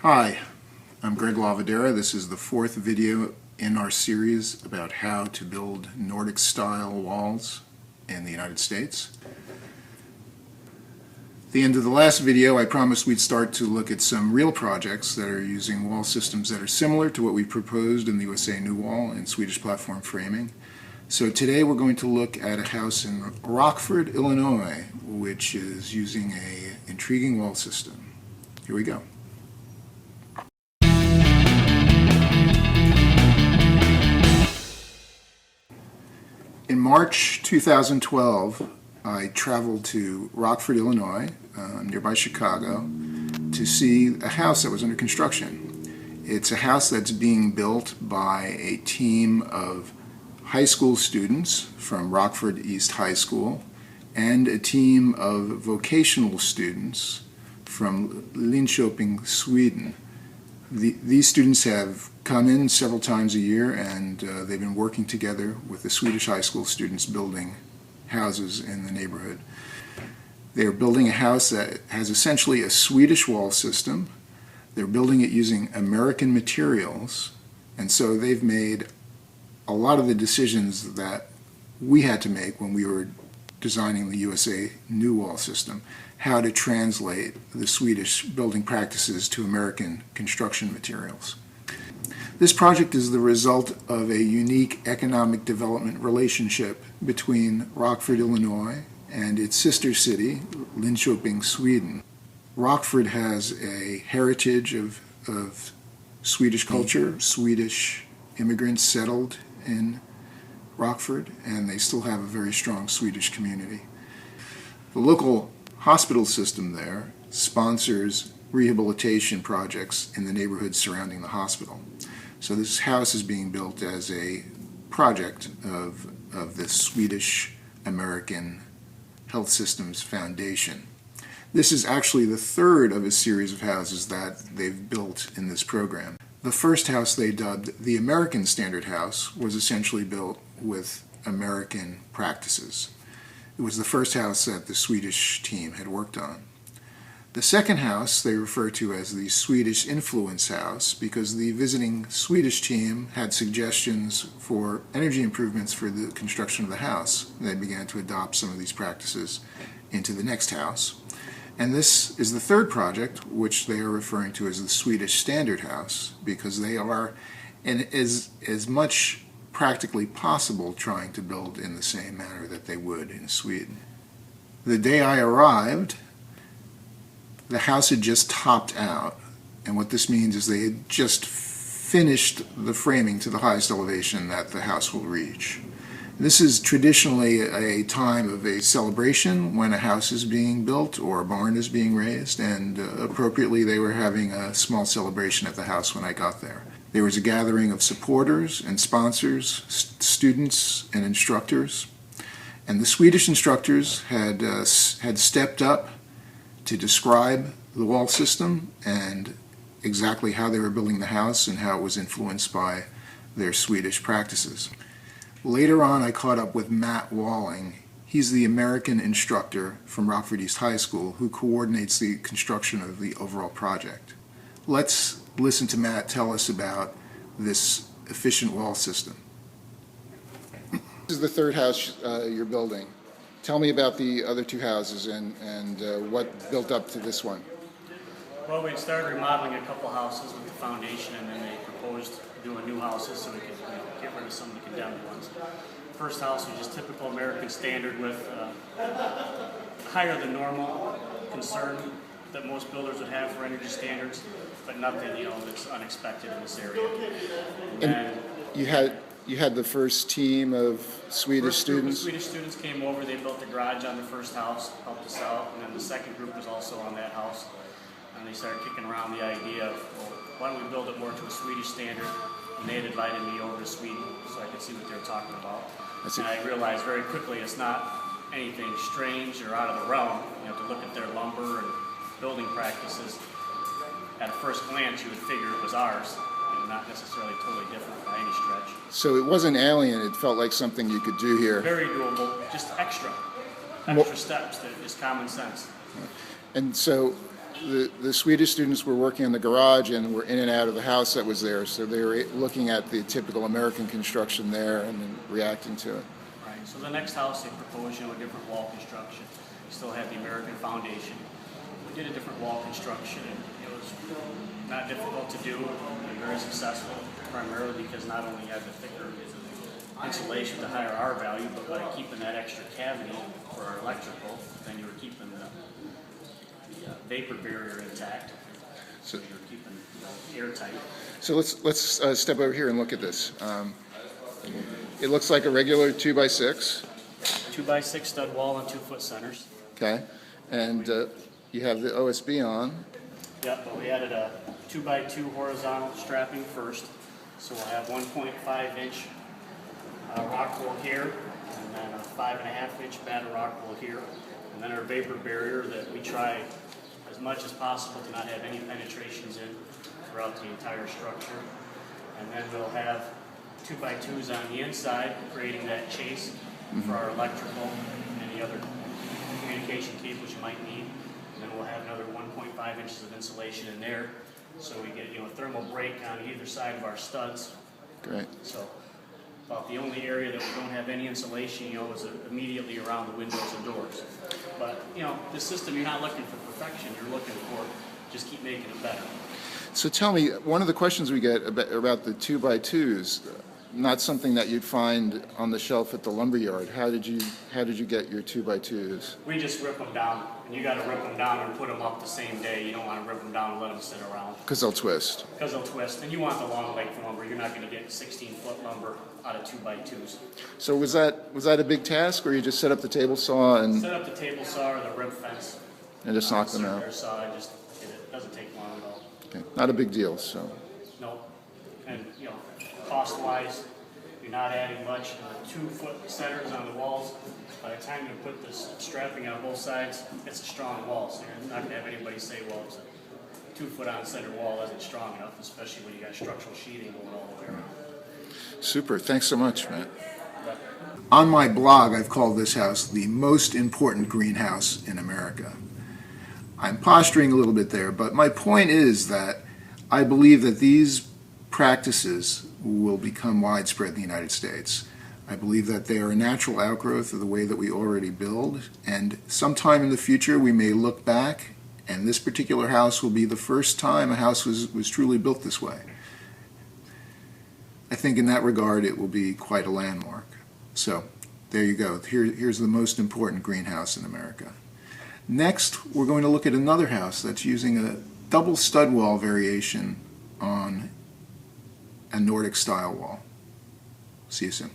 Hi, I'm Greg Lavadera. This is the fourth video in our series about how to build Nordic-style walls in the United States. At the end of the last video, I promised we'd start to look at some real projects that are using wall systems that are similar to what we proposed in the USA New Wall and Swedish platform framing. So today we're going to look at a house in Rockford, Illinois, which is using an intriguing wall system. Here we go. In March 2012, I traveled to Rockford, Illinois, nearby Chicago, to see a house that was under construction. It's a house that's being built by a team of high school students from Rockford East High School and a team of vocational students from Linköping, Sweden. These students have come in several times a year, and they've been working together with the Swedish high school students building houses in the neighborhood. They're building a house that has essentially a Swedish wall system. They're building it using American materials, and so they've made a lot of the decisions that we had to make when we were designing the USA New Wall system, how to translate the Swedish building practices to American construction materials. This project is the result of a unique economic development relationship between Rockford, Illinois, and its sister city, Linköping, Sweden. Rockford has a heritage of Swedish culture. Swedish immigrants settled in Rockford, and they still have a very strong Swedish community. The local hospital system there sponsors rehabilitation projects in the neighborhood surrounding the hospital. So this house is being built as a project of the Swedish American Health Systems Foundation. This is actually the third of a series of houses that they've built in this program. The first house they dubbed the American Standard House was essentially built with American practices. It was the first house that the Swedish team had worked on. The second house they refer to as the Swedish Influence House because the visiting Swedish team had suggestions for energy improvements for the construction of the house. They began to adopt some of these practices into the next house. And this is the third project, which they are referring to as the Swedish Standard House, because they are, and as much practically possible, trying to build in the same manner that they would in Sweden. The day I arrived, the house had just topped out, and what this means is they had just finished the framing to the highest elevation that the house will reach. This is traditionally a time of a celebration when a house is being built or a barn is being raised, and appropriately they were having a small celebration at the house when I got there. There was a gathering of supporters and sponsors, students and instructors, and the Swedish instructors had stepped up to describe the wall system and exactly how they were building the house and how it was influenced by their Swedish practices. Later on, I caught up with Matt Walling. He's the American instructor from Rockford East High School who coordinates the construction of the overall project. Let's listen to Matt tell us about this efficient wall system. This is the third house you're building. Tell me about the other two houses and what built up to this one. Well, we started remodeling a couple houses with the foundation, and then they proposed doing new houses so we could get rid of some of the condemned ones. First house was just typical American standard with higher than normal concern that most builders would have for energy standards, but nothing that's unexpected in this area. And you had the first team of Swedish students? Swedish students came over. They built the garage on the first house, helped us out, and then the second group was also on that house. And they started kicking around the idea of, well, why don't we build it more to a Swedish standard? And they had invited me over to Sweden so I could see what they were talking about. And I realized very quickly it's not anything strange or out of the realm. You have to look at their lumber and building practices. At a first glance, you would figure it was ours, not necessarily totally different by any stretch. So it wasn't alien, it felt like something you could do here. Very doable, just extra steps, that is common sense. And so the Swedish students were working in the garage and were in and out of the house that was there, so they were looking at the typical American construction there and then reacting to it. Right, so the next house they proposed, a different wall construction. We still have the American foundation. We did a different wall construction, and it was not difficult to do and very successful, primarily because not only you have the thicker insulation to higher R value, but by keeping that extra cavity for our electrical, then you were keeping the vapor barrier intact. So you're keeping airtight. So let's step over here and look at this. It looks like a regular 2x6. 2x6 stud wall and 2-foot centers. Okay, and you have the OSB on. Yep, but we added a 2x2 horizontal strapping first. So we'll have 1.5-inch rock wool here, and then a 5.5-inch battered rock wool here, and then our vapor barrier that we try as much as possible to not have any penetrations in throughout the entire structure. And then we'll have 2x2s on the inside, creating that chase for our electrical and any other communication cables you might need. And then we'll have another 1.5 inches of insulation in there, so we get a thermal break on either side of our studs. Great. So about the only area that we don't have any insulation, is immediately around the windows and doors. But the system, you're not looking for perfection. You're looking for just keep making it better. So tell me, one of the questions we get about the 2x2s, not something that you'd find on the shelf at the lumber yard. How did you get your 2x2s? We just rip them down, and you got to rip them down and put them up the same day. You don't want to rip them down and let them sit around. Because they'll twist. Because they'll twist, and you want the long length lumber. You're not going to get 16-foot lumber out of 2x2s. So was that a big task, or you just set up the table saw and set up the table saw or the rib fence and just knock them out? Saw, just it doesn't take long at all. Okay, not a big deal. So. No, and cost-wise, you're not adding much. The 2-foot centers on the walls. By the time you put this strapping on both sides, it's a strong wall. So you're not going to have anybody say, well, it's a 2-foot on center wall isn't strong enough, especially when you got structural sheathing going all the way around. Super. Thanks so much, Matt. On my blog, I've called this house the most important greenhouse in America. I'm posturing a little bit there, but my point is that I believe that these practices will become widespread in the United States. I believe that they are a natural outgrowth of the way that we already build, and sometime in the future we may look back, and this particular house will be the first time a house was truly built this way. I think in that regard it will be quite a landmark. So there you go. Here's the most important greenhouse in America. Next, we're going to look at another house that's using a double stud wall variation on a Nordic style wall. See you soon.